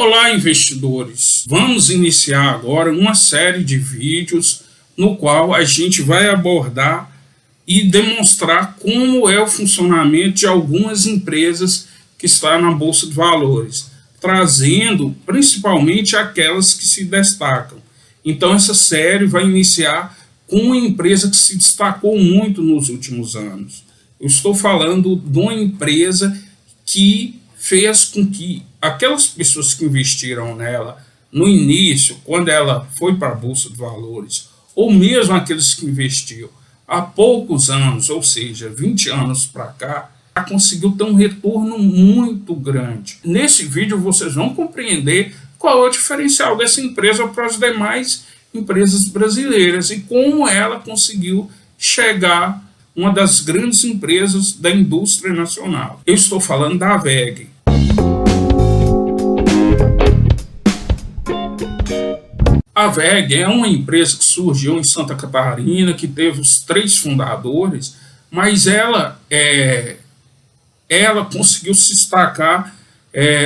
Olá, investidores! Vamos iniciar agora uma série de vídeos no qual a gente vai abordar e demonstrar como é o funcionamento de algumas empresas que estão na Bolsa de Valores, trazendo principalmente aquelas que se destacam. Então essa série vai iniciar com uma empresa que se destacou muito nos últimos anos. Eu estou falando de uma empresa que fez com que aquelas pessoas que investiram nela no início, quando ela foi para a Bolsa de Valores, ou mesmo aqueles que investiram há poucos anos, ou seja, 20 anos para cá, conseguiu ter um retorno muito grande. Nesse vídeo vocês vão compreender qual é o diferencial dessa empresa para as demais empresas brasileiras e como ela conseguiu chegar uma das grandes empresas da indústria nacional. Eu estou falando da WEG. A WEG é uma empresa que surgiu em Santa Catarina, que teve os 3 fundadores, mas ela conseguiu se destacar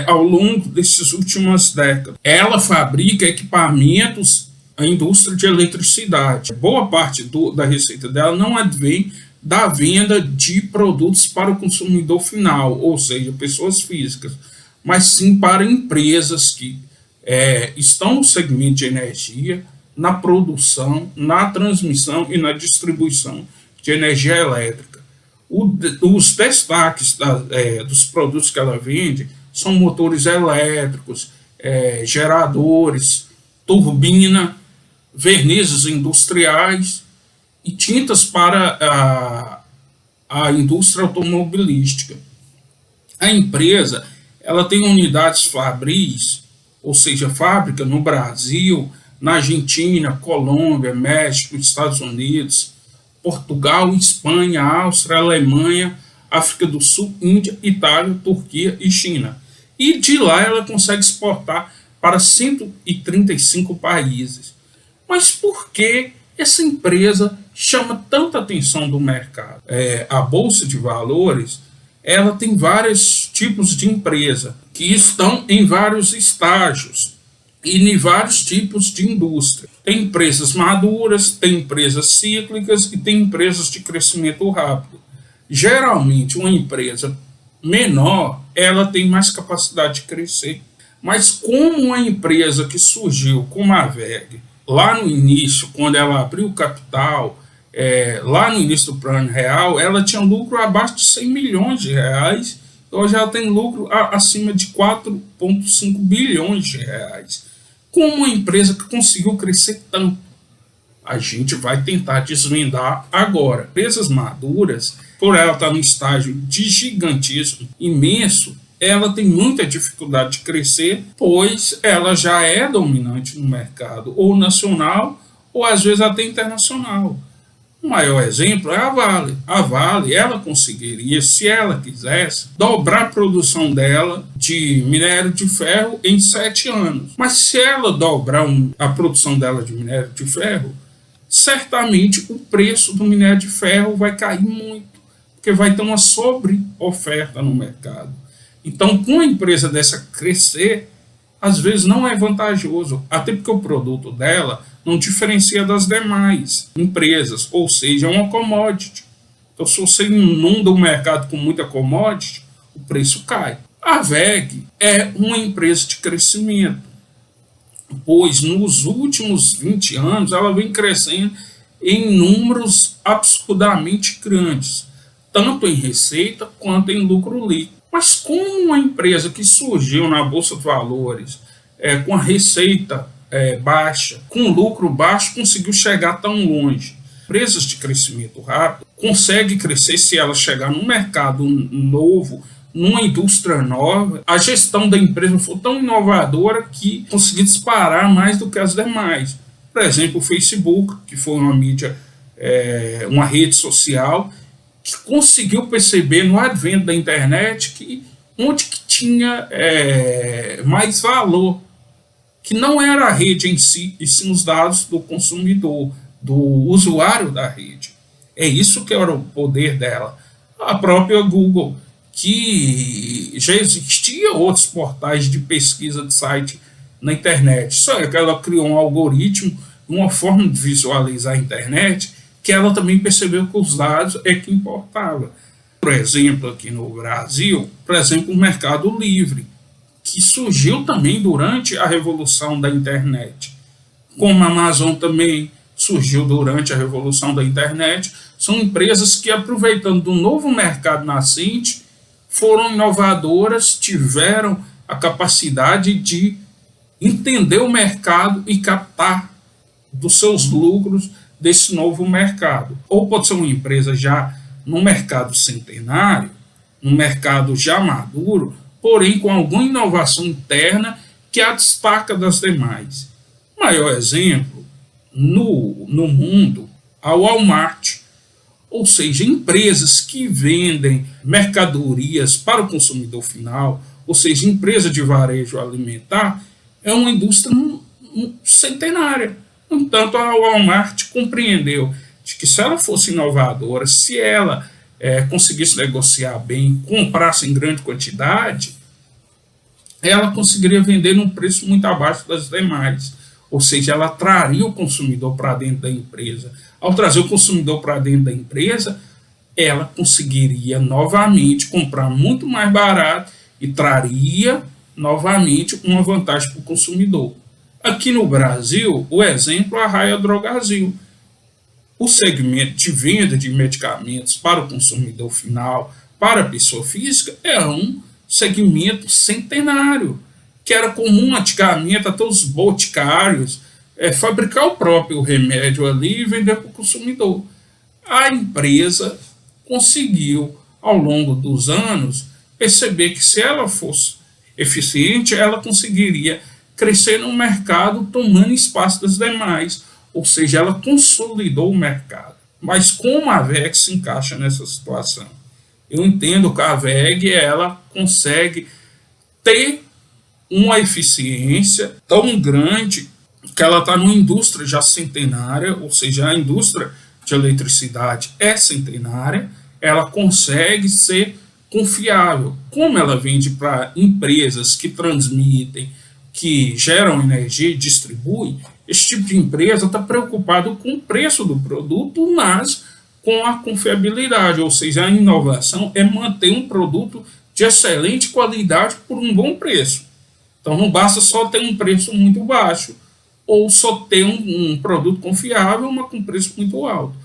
ao longo dessas últimas décadas. Ela fabrica equipamentos à indústria de eletricidade. Boa parte da receita dela não advém da venda de produtos para o consumidor final, ou seja, pessoas físicas, mas sim para empresas que estão no segmento de energia, na produção, na transmissão e na distribuição de energia elétrica. Os destaques dos produtos que ela vende são motores elétricos, geradores, turbina, vernizes industriais e tintas para a indústria automobilística. A empresa ela tem unidades fabris, ou seja, fábrica no Brasil, na Argentina, Colômbia, México, Estados Unidos, Portugal, Espanha, Áustria, Alemanha, África do Sul, Índia, Itália, Turquia e China. E de lá ela consegue exportar para 135 países. Mas por que essa empresa chama tanta atenção do mercado? A Bolsa de Valores ela tem vários tipos de empresa que estão em vários estágios e em vários tipos de indústria. Tem empresas maduras, tem empresas cíclicas e tem empresas de crescimento rápido. Geralmente, uma empresa menor, ela tem mais capacidade de crescer. Mas como uma empresa que surgiu como a WEG, lá no início, quando ela abriu capital, lá no início do plano real, ela tinha lucro abaixo de 100 milhões de reais, hoje ela tem lucro acima de 4,5 bilhões de reais. Como uma empresa que conseguiu crescer tanto? A gente vai tentar desvendar agora. Empresas maduras, por ela estar no estágio de gigantismo imenso, ela tem muita dificuldade de crescer, pois ela já é dominante no mercado, ou nacional, ou às vezes até internacional. O maior exemplo é a Vale. A Vale, ela conseguiria, se ela quisesse, dobrar a produção dela de minério de ferro em 7 anos. Mas se ela dobrar a produção dela de minério de ferro, certamente o preço do minério de ferro vai cair muito, porque vai ter uma sobre-oferta no mercado. Então, com uma empresa dessa crescer, às vezes não é vantajoso, até porque o produto dela não diferencia das demais empresas, ou seja, é uma commodity. Então, se você inunda o mercado com muita commodity, o preço cai. A WEG é uma empresa de crescimento, pois nos últimos 20 anos ela vem crescendo em números absurdamente grandes, tanto em receita quanto em lucro líquido. Mas como uma empresa que surgiu na Bolsa de Valores com a receita baixa, com lucro baixo, conseguiu chegar tão longe? Empresas de crescimento rápido conseguem crescer se ela chegar num mercado novo, numa indústria nova, a gestão da empresa for tão inovadora que conseguir disparar mais do que as demais. Por exemplo, o Facebook, que foi uma mídia, uma rede social, que conseguiu perceber no advento da internet que onde que tinha mais valor, que não era a rede em si, e sim os dados do consumidor, do usuário da rede. É isso que era o poder dela. A própria Google, que já existia outros portais de pesquisa de site na internet, só que ela criou um algoritmo, uma forma de visualizar a internet, que ela também percebeu que os dados é que importava. Por exemplo, aqui no Brasil, por exemplo, o Mercado Livre, que surgiu também durante a revolução da internet. Como a Amazon também surgiu durante a revolução da internet, são empresas que, aproveitando do novo mercado nascente, foram inovadoras, tiveram a capacidade de entender o mercado e captar dos seus lucros desse novo mercado. Ou pode ser uma empresa já no mercado centenário, no mercado já maduro, porém com alguma inovação interna que a destaca das demais. O maior exemplo no mundo, a Walmart, ou seja, empresas que vendem mercadorias para o consumidor final, ou seja, empresa de varejo alimentar, é uma indústria centenária. No entanto, a Walmart compreendeu de que se ela fosse inovadora, se ela conseguisse negociar bem, comprasse em grande quantidade, ela conseguiria vender num preço muito abaixo das demais. Ou seja, ela traria o consumidor para dentro da empresa. Ao trazer o consumidor para dentro da empresa, ela conseguiria novamente comprar muito mais barato e traria novamente uma vantagem para o consumidor. Aqui no Brasil, o exemplo é a Raia Drogasil. O segmento de venda de medicamentos para o consumidor final, para a pessoa física, é um segmento centenário, que era comum antigamente até os boticários fabricar o próprio remédio ali e vender para o consumidor. A empresa conseguiu, ao longo dos anos, perceber que se ela fosse eficiente, ela conseguiria crescer no mercado tomando espaço das demais, ou seja, ela consolidou o mercado. Mas como a WEG se encaixa nessa situação? Eu entendo que a WEG ela consegue ter uma eficiência tão grande que ela está numa indústria já centenária, ou seja, a indústria de eletricidade é centenária, ela consegue ser confiável. Como ela vende para empresas que transmitem, que geram energia e distribuem, esse tipo de empresa está preocupado com o preço do produto, mas com a confiabilidade, ou seja, a inovação é manter um produto de excelente qualidade por um bom preço. Então não basta só ter um preço muito baixo, ou só ter um produto confiável, mas com preço muito alto.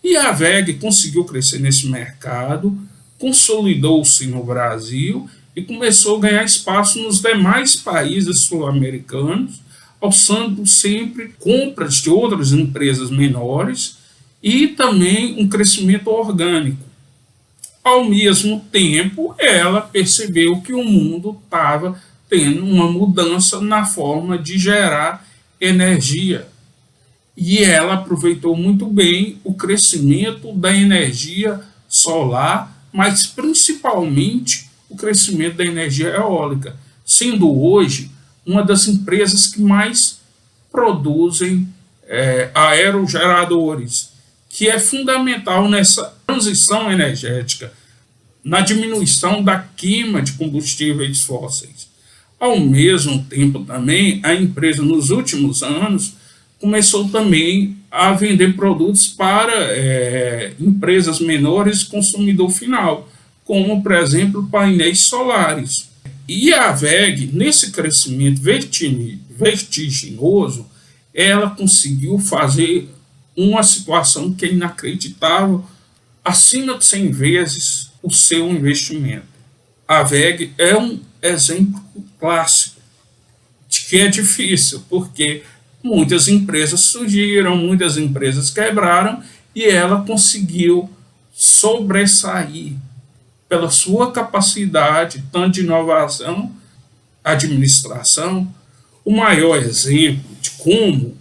E a WEG conseguiu crescer nesse mercado, consolidou-se no Brasil e começou a ganhar espaço nos demais países sul-americanos, alçando sempre compras de outras empresas menores e também um crescimento orgânico. Ao mesmo tempo, ela percebeu que o mundo estava tendo uma mudança na forma de gerar energia. E ela aproveitou muito bem o crescimento da energia solar, mas principalmente o crescimento da energia eólica, sendo hoje uma das empresas que mais produzem aerogeradores, que é fundamental nessa transição energética, na diminuição da queima de combustíveis fósseis. Ao mesmo tempo também, a empresa nos últimos anos começou também a vender produtos para empresas menores e consumidor final, como, por exemplo, painéis solares. E a WEG, nesse crescimento vertiginoso, ela conseguiu fazer uma situação que é inacreditável, acima de 100 vezes o seu investimento. A WEG é um exemplo clássico de que é difícil, porque muitas empresas surgiram, muitas empresas quebraram e ela conseguiu sobressair pela sua capacidade, tanto de inovação, administração. O maior exemplo de como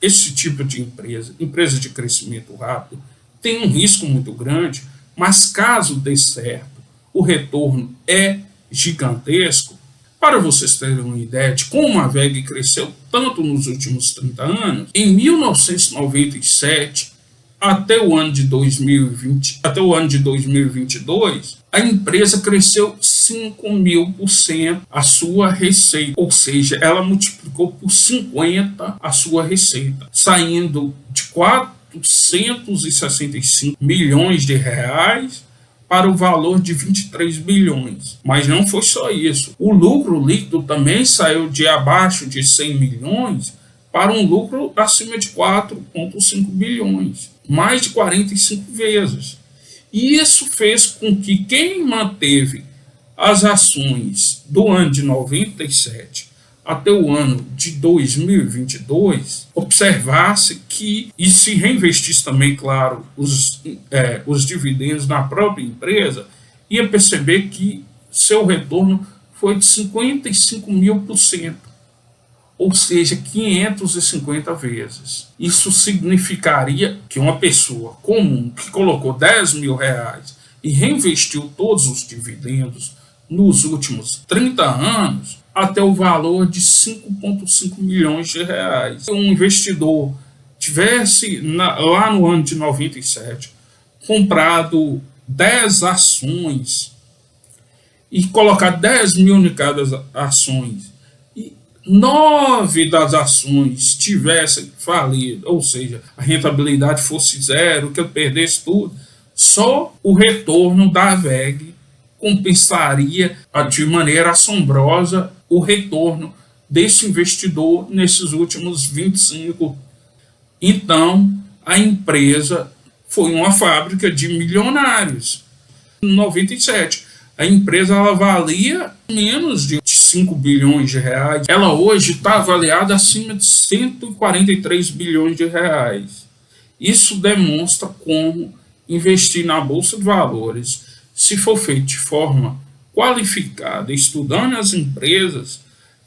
esse tipo de empresa de crescimento rápido, tem um risco muito grande, mas caso dê certo, o retorno é gigantesco. Para vocês terem uma ideia de como a WEG cresceu tanto nos últimos 30 anos, em 1997, até o ano de 2022, a empresa cresceu 5.000% a sua receita, ou seja, ela multiplicou por 50 a sua receita, saindo de 465 milhões de reais para o valor de 23 bilhões. Mas não foi só isso. O lucro líquido também saiu de abaixo de 100 milhões para um lucro acima de 4,5 bilhões, mais de 45 vezes. E isso fez com que quem manteve as ações do ano de 97 até o ano de 2022 observasse que, e se reinvestisse também, claro, os dividendos na própria empresa, ia perceber que seu retorno foi de 55.000%. Ou seja, 550 vezes. Isso significaria que uma pessoa comum que colocou 10 mil reais e reinvestiu todos os dividendos nos últimos 30 anos até o valor de 5,5 milhões de reais. Se um investidor tivesse, lá no ano de 97, comprado 10 ações e colocar 10 mil em cada ações, 9 das ações tivessem falido, ou seja, a rentabilidade fosse zero, que eu perdesse tudo, só o retorno da VEG compensaria de maneira assombrosa o retorno desse investidor nesses últimos 25. Então, a empresa foi uma fábrica de milionários. Em 97, a empresa ela valia menos de 5 bilhões de reais. Ela hoje está avaliada acima de 143 bilhões de reais. Isso demonstra como investir na Bolsa de Valores, se for feito de forma qualificada, estudando as empresas,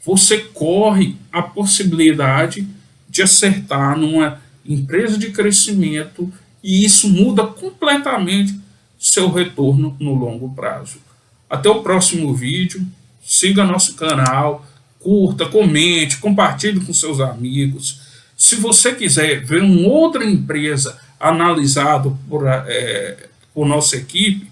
você corre a possibilidade de acertar numa empresa de crescimento e isso muda completamente seu retorno no longo prazo. Até o próximo vídeo. Siga nosso canal, curta, comente, compartilhe com seus amigos. Se você quiser ver uma outra empresa analisada por nossa equipe,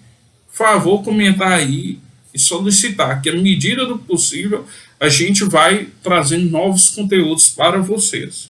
favor comentar aí e solicitar que, à medida do possível, a gente vai trazendo novos conteúdos para vocês.